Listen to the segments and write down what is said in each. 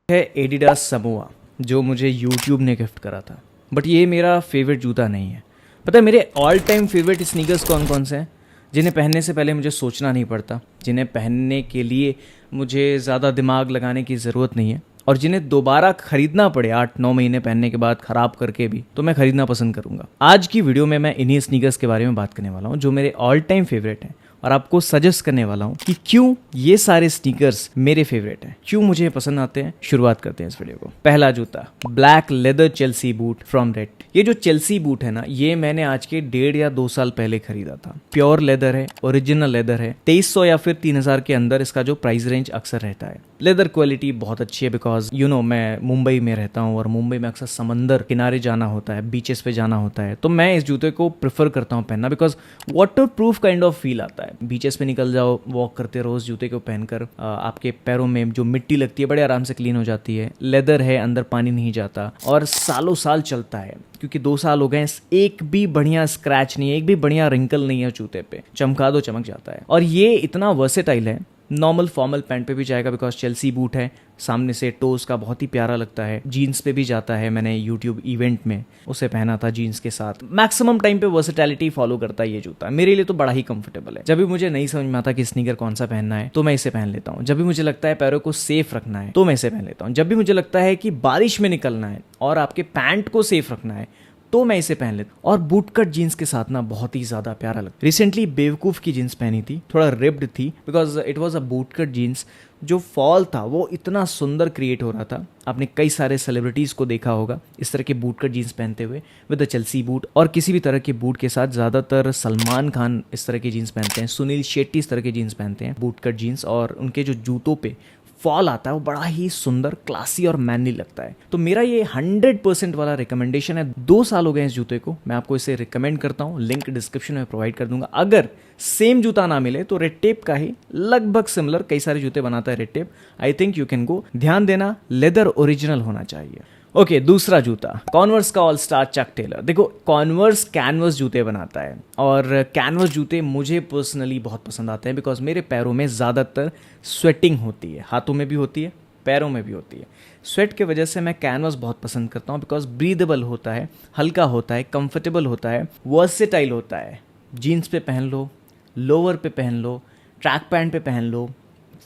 है Adidas Samoa Joe मुझे YouTube ने गिफ्ट करा था। बट ये मेरा फेवरेट जूता नहीं है। पता है मेरे ऑल टाइम फेवरेट स्नीकर्स कौन कौन से हैं, जिन्हें पहनने से पहले मुझे सोचना नहीं पड़ता, जिन्हें पहनने के लिए मुझे ज़्यादा दिमाग लगाने की ज़रूरत नहीं है, और जिन्हें दोबारा खरीदना पड़े 8-9 महीने पहनने के बाद ख़राब करके भी, तो मैं खरीदना पसंद करूँगा। आज की वीडियो में मैं इन्हीं स्नीकर्स के बारे में बात करने वाला हूँ जो मेरे ऑल टाइम फेवरेट हैं, और आपको सजेस्ट करने वाला हूँ कि क्यों ये सारे स्नीकर्स मेरे फेवरेट हैं, क्यों मुझे पसंद आते हैं। शुरुआत करते हैं इस वीडियो को। पहला जूता, black leather Chelsea boot from red. ये जो चेल्सी बूट है ना, ये मैंने आज के 1.5 या 2 साल पहले खरीदा था। प्योर लेदर है, ओरिजिनल लेदर है। 2300 या फिर 3000 के अंदर इसका जो प्राइस रेंज अक्सर रहता है। लेदर क्वालिटी बहुत अच्छी है, बिकॉज मैं मुंबई में रहता हूँ और मुंबई में अक्सर समंदर किनारे जाना होता है, बीचेस पे जाना होता है, तो मैं इस जूते को प्रेफर करता हूँ पहनना, because water proof kind of feel आता है। बीचेस पे निकल जाओ, वॉक करते रहो, इस जूते को पहनकर आपके पैरों में जो मिट्टी लगती है बड़े आराम से क्लीन हो जाती है। लेदर है, अंदर पानी नहीं जाता, और सालों साल चलता है, क्योंकि 2 साल हो गए, एक भी बढ़िया स्क्रैच नहीं है, एक भी बढ़िया रिंकल नहीं है जूते पे। चमका दो चमक जाता है, और ये इतना वर्सेटाइल है, नॉर्मल फॉर्मल पैंट पे भी जाएगा, बिकॉज चेल्सी बूट है। सामने से टोज का बहुत ही प्यारा लगता है। जीन्स पे भी जाता है, मैंने यूट्यूब इवेंट में उसे पहना था जीन्स के साथ। मैक्सिमम टाइम पे वर्सेटैलिटी फॉलो करता है ये जूता। मेरे लिए तो बड़ा ही कंफर्टेबल है। जब भी मुझे नहीं समझ में आता कि स्नीकर कौन सा पहनना है, तो मैं इसे पहन लेता हूँ। जब भी मुझे लगता है पैरों को सेफ रखना है, तो मैं इसे पहन लेता हूँ। जब भी मुझे लगता है कि बारिश में निकलना है और आपके पैंट को सेफ रखना है, तो मैं इसे पहन लेता हूँ। और बूट कट जीन्स के साथ ना बहुत ही ज्यादा प्यारा लगता है। रिसेंटली बेवकूफ की जीन्स पहनी थी, थोड़ा रिप्ड थी, because it was a boot cut jeans. जो फॉल था वो इतना सुंदर क्रिएट हो रहा था। आपने कई सारे सेलिब्रिटीज को देखा होगा इस तरह के बूट कट जीन्स पहनते हुए विद द चेल्सी बूट, और किसी भी तरह के बूट के साथ। ज्यादातर सलमान खान इस तरह के जीन्स पहनते हैं, सुनील शेट्टी इस तरह के जीन्स पहनते हैं, बूट कट जीन्स, और उनके जो जूतों पे फॉल आता है वो बड़ा ही सुंदर, क्लासी और मैनली लगता है। तो मेरा ये 100% वाला रिकमेंडेशन है। 2 साल हो गए इस जूते को, मैं आपको इसे रिकमेंड करता हूँ। लिंक डिस्क्रिप्शन में प्रोवाइड कर दूंगा। अगर सेम जूता ना मिले तो रेड टेप का ही लगभग सिमिलर, कई सारे जूते बनाता है red tape, I think you can go. ध्यान देना, लेदर ओरिजिनल होना चाहिए। ओके, दूसरा जूता, कॉन्वर्स का ऑल स्टार चक टेलर। देखो, कॉन्वर्स कैनवस जूते बनाता है, और कैनवस जूते मुझे पर्सनली बहुत पसंद आते हैं, बिकॉज मेरे पैरों में ज़्यादातर स्वेटिंग होती है। हाथों में भी होती है, पैरों में भी होती है। स्वेट की वजह से मैं कैनवस बहुत पसंद करता हूँ, बिकॉज ब्रीदेबल होता है, हल्का होता है, कंफर्टेबल होता है, वर्सेटाइल होता है। जीन्स पे पहन लो, लोअर पे पहन लो, ट्रैक पैंट पे पहन लो,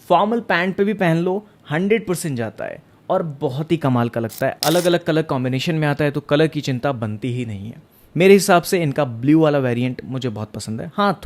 फॉर्मल पैंट पे भी पहन लो, 100% जाता है, और बहुत ही कमाल का लगता है। अलग अलग कलर कॉम्बिनेशन में आता है, तो कलर की चिंता बनती ही नहीं है। मेरे हिसाब से इनका ब्लू वाला वेरिएंट मुझे बहुत पसंद है। हाँ,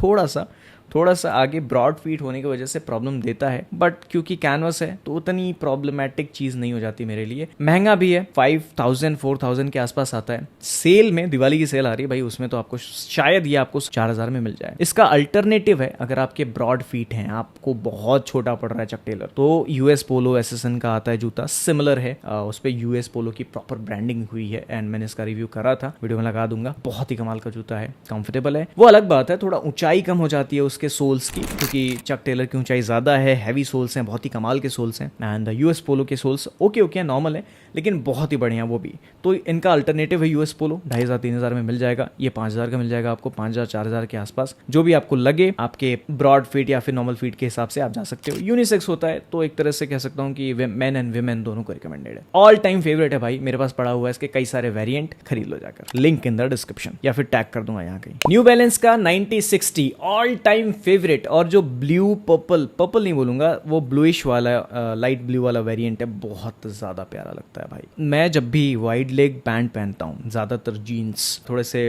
थोड़ा सा आगे ब्रॉड फीट होने की वजह से प्रॉब्लम देता है, बट क्योंकि कैनवस है तो उतनी प्रॉब्लमैटिक चीज़ नहीं हो जाती मेरे लिए। महंगा भी है, 5000-4000 के आसपास आता है। सेल में, दिवाली की सेल आ रही है भाई, उसमें तो आपको शायद ये आपको 4000 में मिल जाए। इसका अल्टरनेटिव है, अगर आपके ब्रॉड फीट हैं, आपको बहुत छोटा पड़ रहा है चक टेलर, तो यूएस पोलो एसएसएन का आता है जूता, सिमिलर है। उस पर यूएस पोलो की प्रॉपर ब्रांडिंग हुई है, एंड मैंने इसका रिव्यू करा था, वीडियो में लगा दूंगा। बहुत ही कमाल का जूता है, कंफर्टेबल है। वो अलग बात है, थोड़ा ऊंचाई कम हो जाती है के सोल्स की, क्योंकि चक टेलर की ऊंचाई ज्यादा है, हैवी सोल्स हैं, बहुत ही कमाल के सोल्स हैं। एंड यूएस पोलो के सोल्स ओके नॉर्मल है, लेकिन बहुत ही बढ़िया वो भी। तो इनका अल्टरनेटिव है यूएस पोलो, 2500-3000 में मिल जाएगा। ये 5000 का मिल जाएगा आपको, 5000-4000 के आसपास, जो भी आपको लगे। आपके ब्रॉड फीट या फिर नॉर्मल फीट के हिसाब से आप जा सकते हो। यूनिसेक्स होता है, तो एक तरह से कह सकता हूँ कि मेन एंड विमेन दोनों को रिकमेंडेड है। ऑल टाइम फेवरेट है भाई, मेरे पास पड़ा हुआ है, इसके कई सारे वेरिएंट, खरीद लो जाकर। लिंक इन द डिस्क्रिप्शन, या फिर टैग कर दूंगा यहाँ कहीं। न्यू बैलेंस का 9060 ऑल टाइम फेवरेट, और जो ब्लू पर्पल नहीं बोलूंगा, वो ब्लूइश वाला, लाइट ब्लू वाला वेरिएंट है, बहुत ज्यादा प्यारा लगता है भाई। मैं जब भी वाइड लेग पैंट पहनता हूँ, ज्यादातर जीन्स, थोड़े से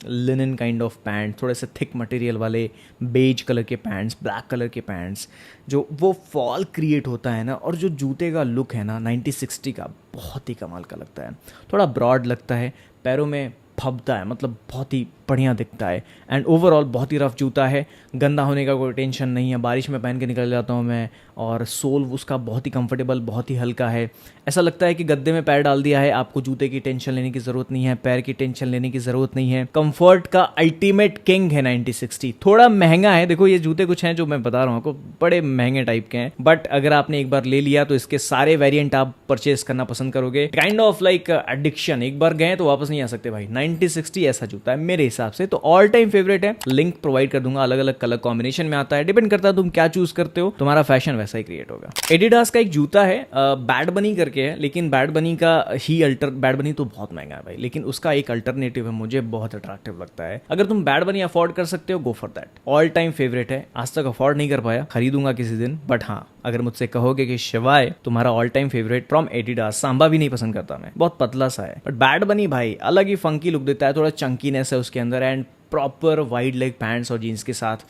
लिनन काइंड ऑफ पैंट, थोड़े से थिक मटेरियल वाले बेज कलर के पैंट्स, ब्लैक कलर के पैंट्स, जो वो फॉल क्रिएट होता है ना, और जो जूते का लुक है ना 9060 का, बहुत ही कमाल का लगता है। थोड़ा ब्रॉड लगता है, पैरों में फबता है, मतलब बहुत ही बढ़िया दिखता है। एंड ओवरऑल बहुत ही रफ जूता है, गंदा होने का कोई टेंशन नहीं है। बारिश में पहन के निकल जाता हूँ मैं, और सोल उसका बहुत ही कंफर्टेबल, बहुत ही हल्का है। ऐसा लगता है कि गद्दे में पैर डाल दिया है, आपको जूते की टेंशन लेने की जरूरत नहीं है, पैर की टेंशन लेने की जरूरत नहीं है। कंफर्ट का अल्टीमेट किंग है 9060। थोड़ा महंगा है, देखो ये जूते कुछ हैं जो मैं बता रहा हूँ आपको, बड़े महंगे टाइप के हैं, बट अगर आपने एक बार ले लिया तो इसके सारे वेरिएंट आप परचेस करना पसंद करोगे। काइंड ऑफ लाइक एडिक्शन, एक बार गए तो वापस नहीं आ सकते भाई। 9060 ऐसा जूता है मेरे हिसाब से। तो ऑल टाइम फेवरेट है, लिंक प्रोवाइड कर दूंगा, अलग अलग कलर कॉम्बिनेशन में आता है, डिपेंड करता है तुम क्या चूज करते हो, तुम्हारा फैशन वैसा ही क्रिएट होगा। एडिडास का एक जूता है, बैड बनी करके है, लेकिन बैड बनी का ही बैड बनी तो बहुत महंगा है भाई, लेकिन उसका एक अल्टरनेटिव है, मुझे बहुत अट्रैक्टिव लगता है। अगर तुम बैड बनी अफोर्ड कर सकते हो, go for that. All time favourite है, आज तक अफोर्ड नहीं कर पाया, खरीदूंगा किसी दिन, बट हाँ अगर मुझसे कहोगे कि शिवाय तुम्हारा all time favourite from Adidas, Samba भी नहीं पसंद करता मैं, बहुत पतला सा है, बट बैड बनी भाई अलग ही फंकी लुक देता है, थोड़ा चंकीनेस है उसके अंदर, and proper wide leg pants और जीन्स के साथ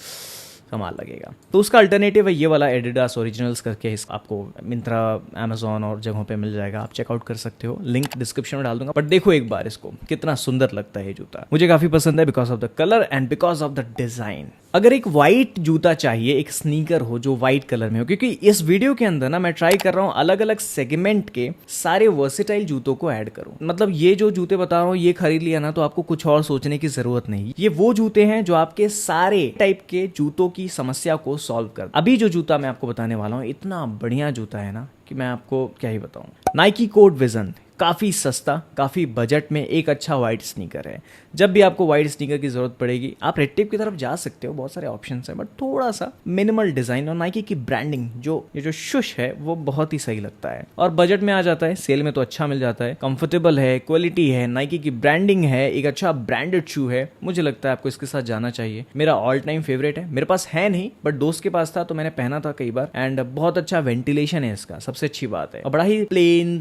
कमाल लगेगा। तो उसका अल्टरनेटिव है ये वाला एडिडास ओरिजिनल्स करके, आपको मिंत्रा, अमेजॉन और जगहों पे मिल जाएगा, आप चेकआउट कर सकते हो, लिंक डिस्क्रिप्शन में डाल दूंगा। बट देखो एक बार इसको, कितना सुंदर लगता है ये जूता, मुझे काफी पसंद है because of the colour and because of the design. अगर एक वाइट जूता चाहिए, एक स्नीकर हो जो वाइट कलर में हो, क्योंकि इस वीडियो के अंदर ना मैं ट्राई कर रहा हूँ अलग अलग सेगमेंट के सारे वर्सेटाइल जूतों को ऐड करूं। मतलब ये जो जूते बता रहा हूँ ये खरीद लिया ना तो आपको कुछ और सोचने की जरूरत नहीं, ये वो जूते हैं जो आपके सारे टाइप के जूतों की समस्या को सॉल्व कर। अभी जो जूता मैं आपको बताने वाला हूँ इतना बढ़िया जूता है ना कि मैं आपको क्या ही बताऊं। नाइकी कोड विजन, काफ़ी सस्ता, काफ़ी बजट में एक अच्छा वाइट स्नीकर है। जब भी आपको वाइट स्नीकर की ज़रूरत पड़ेगी आप रेड टेप की तरफ जा सकते हो, बहुत सारे ऑप्शंस हैं, बट थोड़ा सा मिनिमल डिज़ाइन और नाइकी की ब्रांडिंग ये जो शुश है वो बहुत ही सही लगता है और बजट में आ जाता है, सेल में तो अच्छा मिल जाता है, कंफर्टेबल है, क्वालिटी है, नाइकी की ब्रांडिंग है, एक अच्छा ब्रांडेड शू है। मुझे लगता है आपको इसके साथ जाना चाहिए। मेरा ऑल टाइम फेवरेट है, मेरे पास है नहीं बट दोस्त के पास था तो मैंने पहना था कई बार, एंड बहुत अच्छा वेंटिलेशन है इसका, सबसे अच्छी बात है, और बड़ा ही प्लेन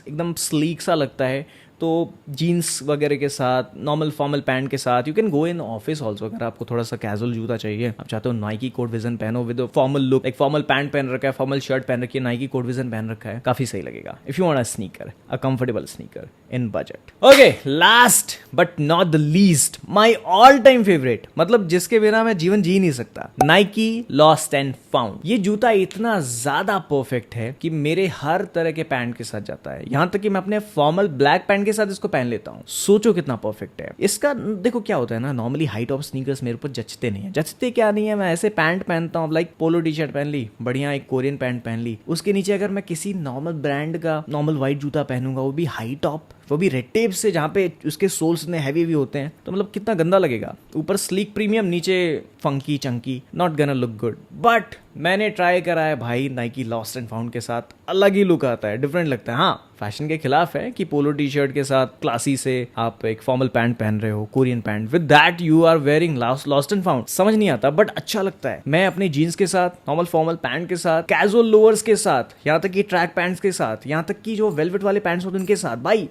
एकदम स्लीक सा लगता है। तो जीन्स वगैरह के साथ, नॉर्मल फॉर्मल पैंट के साथ, you can go in office also. अगर आपको थोड़ा सा कैजुअल जूता चाहिए, आप चाहते हो नाइकी कोड विजन पहनो विद फॉर्मल लुक, एक फॉर्मल पैंट पहन रखा है, फॉर्मल शर्ट पहन रखी है, नाइकी कोड विजन पहन रखा है, काफी सही लगेगा। If you want a sneaker, a comfortable sneaker in budget. Okay, last but not the least, my all time favourite, मतलब जिसके बिना मैं जीवन जी नहीं सकता, नाइकी लॉस्ट एंड फाउंड। ये जूता इतना ज्यादा परफेक्ट है कि मेरे हर तरह के पैंट के साथ जाता है, यहां तक कि मैं अपने फॉर्मल ब्लैक पैंट के साथ इसको पहन लेता हूं। सोचो कितना परफेक्ट है इसका। देखो क्या होता है ना, नॉर्मली हाई टॉप स्नीकर्स मेरे ऊपर जचते नहीं है, जचते क्या नहीं है, मैं ऐसे पैंट पहनता हूँ, लाइक पोलो टी शर्ट पहन ली, बढ़िया एक कोरियन पैंट पहन ली, उसके नीचे अगर मैं किसी नॉर्मल ब्रांड का नॉर्मल व्हाइट जूता पहनूंगा, वो भी हाई टॉप, वो भी रेड टेप से, जहाँ पे उसके सोल्स इतने हैवी भी होते हैं, तो मतलब कितना गंदा लगेगा। ऊपर स्लीक प्रीमियम, नीचे funky Chunky, not gonna look good. But मैंने ट्राई करा है भाई नाइकी लॉस्ट एंड फाउंड के साथ, अलग ही लुक आता है, डिफरेंट लगता है। हाँ, फैशन के खिलाफ है कि पोलो टी शर्ट के साथ क्लासी से आप एक फॉर्मल पैंट पहन रहे हो, Korean pant, with that you are wearing lost and found, समझ नहीं आता बट अच्छा लगता है। मैं अपने जीन्स के साथ, नॉर्मल फॉर्मल पैंट के साथ, कैजुअल लोअर्स के साथ, यहाँ तक कि ट्रैक पैंट्स के साथ, यहाँ तक कि जो वेलवेट वाले पैंट्स होते हैं उनके साथ, भाई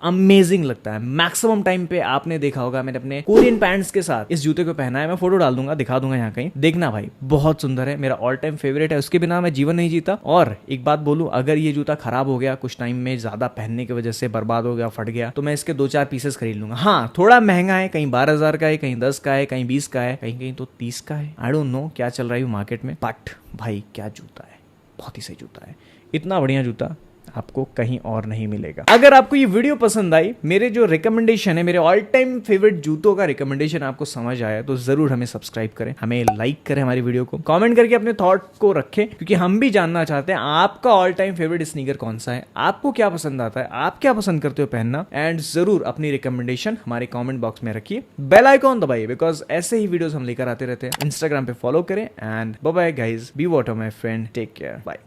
अमेजिंग लगता है। मैक्सिमम टाइम पे आपने देखा होगा मैंने अपने कोरियन पैंट्स के साथ इस जूते को पहना है, मैं फोटो डाल दूंगा, दिखा दूंगा यहाँ कहीं, देखना भाई बहुत सुंदर है, मेरा ऑल टाइम फेवरेट है, उसके बिना मैं जीवन नहीं जीता। और एक बात बोलूं, अगर ये जूता खराब हो गया कुछ टाइम में, ज्यादा पहनने की वजह से बर्बाद हो गया, फट गया, तो मैं इसके 2-4 पीसेस खरीद लूंगा। हाँ, थोड़ा महंगा है, कहीं 12,000 का है, कहीं 10 का है, कहीं 20 का है, कहीं कहीं तो 30 का है, आई डोंट नो क्या चल रहा है मार्केट में, बट भाई क्या जूता है, बहुत ही सही जूता है। इतना बढ़िया जूता आपको कहीं और नहीं मिलेगा। अगर आपको ये वीडियो पसंद आई, मेरे जो रिकमेंडेशन है, मेरे ऑल टाइम फेवरेट जूतों का रिकमेंडेशन आपको समझ आया, तो जरूर हमें सब्सक्राइब करें, हमें लाइक करें, हमारी वीडियो को कमेंट करके अपने थॉट को रखें, क्योंकि हम भी जानना चाहते हैं आपका ऑल टाइम फेवरेट स्नीकर कौन सा है, आपको क्या पसंद आता है, आप क्या पसंद करते हो पहनना, एंड जरूर अपनी रिकमेंडेशन हमारे कॉमेंट बॉक्स में रखिए, बेल आइकॉन दबाइए, बिकॉज ऐसे ही वीडियोस हम लेकर आते रहते हैं। इंस्टाग्राम पे फॉलो करें, and bye bye guys, be water my friend, take care, bye.